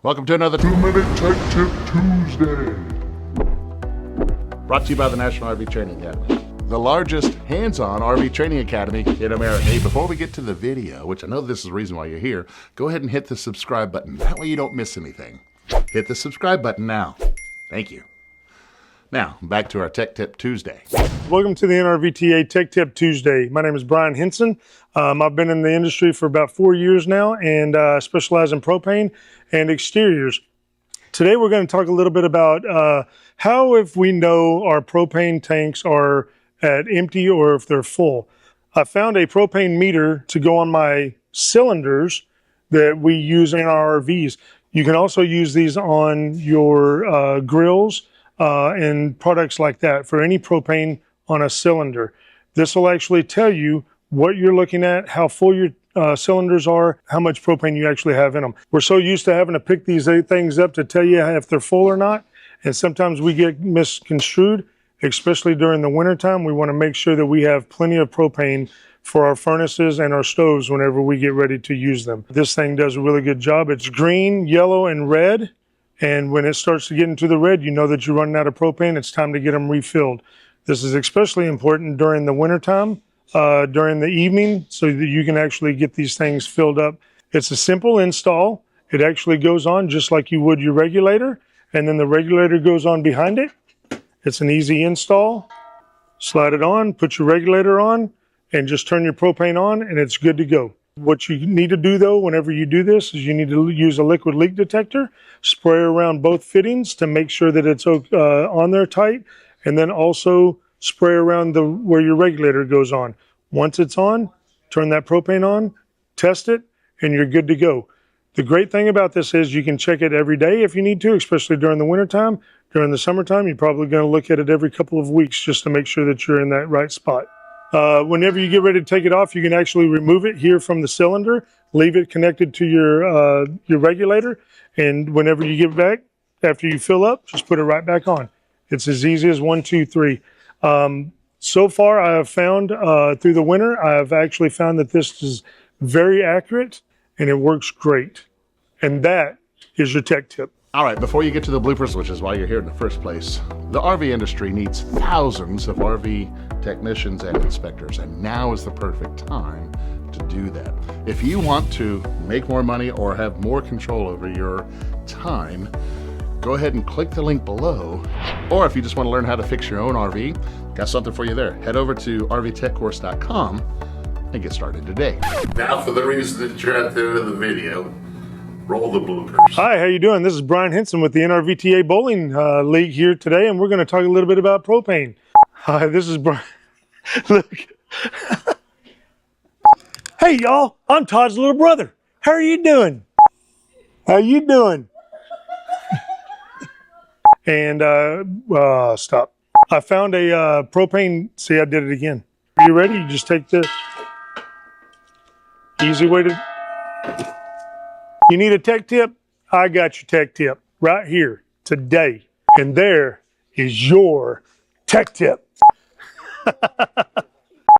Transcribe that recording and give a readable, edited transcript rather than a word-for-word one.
Welcome to another 2-Minute Tech Tip Tuesday. Brought to you by the National RV Training Academy, the largest hands-on RV training academy in America. Hey, before we get to the video, which I know this is the reason why you're here, go ahead and hit the subscribe button. That way you don't miss anything. Hit the subscribe button now. Thank you. Now, back to our Tech Tip Tuesday. Welcome to the NRVTA Tech Tip Tuesday. My name is Brian Henson. I've been in the industry for about 4 years now and specialize in propane and exteriors. Today we're going to talk a little bit about how if we know our propane tanks are at empty or if they're full. I found a propane meter to go on my cylinders that we use in our RVs. You can also use these on your grills and products like that for any propane on a cylinder. This will actually tell you what you're looking at, how full your cylinders are, how much propane you actually have in them. We're so used to having to pick these things up to tell you if they're full or not, and sometimes we get misconstrued, especially during the wintertime. We want to make sure that we have plenty of propane for our furnaces and our stoves whenever we get ready to use them. This thing does a really good job. It's green, yellow, and red. And when it starts to get into the red, you know that you're running out of propane. It's time to get them refilled. This is especially important during the wintertime, during the evening, so that you can actually get these things filled up. It's a simple install. It actually goes on just like you would your regulator, and then the regulator goes on behind it. It's an easy install. Slide it on, put your regulator on, and just turn your propane on, and it's good to go. What you need to do, though, whenever you do this, is you need to use a liquid leak detector, spray around both fittings to make sure that it's on there tight, and then also spray around where your regulator goes on. Once it's on, turn that propane on, test it, and you're good to go. The great thing about this is you can check it every day if you need to, especially during the wintertime. During the summertime, you're probably going to look at it every couple of weeks just to make sure that you're in that right spot. Whenever you get ready to take it off, you can actually remove it here from the cylinder, leave it connected to your regulator, and whenever you get back, after you fill up, just put it right back on. It's as easy as 1, 2, 3. So far, I have found through the winter, I have actually found that this is very accurate and it works great. And that is your tech tip. All right, before you get to the bloopers, which is why you're here in the first place, the RV industry needs thousands of RV technicians and inspectors, and now is the perfect time to do that. If you want to make more money or have more control over your time, go ahead and click the link below. Or if you just want to learn how to fix your own RV, got something for you there. Head over to rvtechcourse.com and get started today. Now for the reason that you're at the end of the video, roll the bloopers. Hi, how you doing? This is Brian Henson with the NRVTA Bowling League here today, and we're going to talk a little bit about propane. Hi, this is Brian. Look. Hey, y'all. I'm Todd's little brother. How are you doing? How you doing? And, stop. I found a propane. See, I did it again. Are you ready? You just take the easy way to... You need a tech tip? I got your tech tip right here today. And there is your tech tip.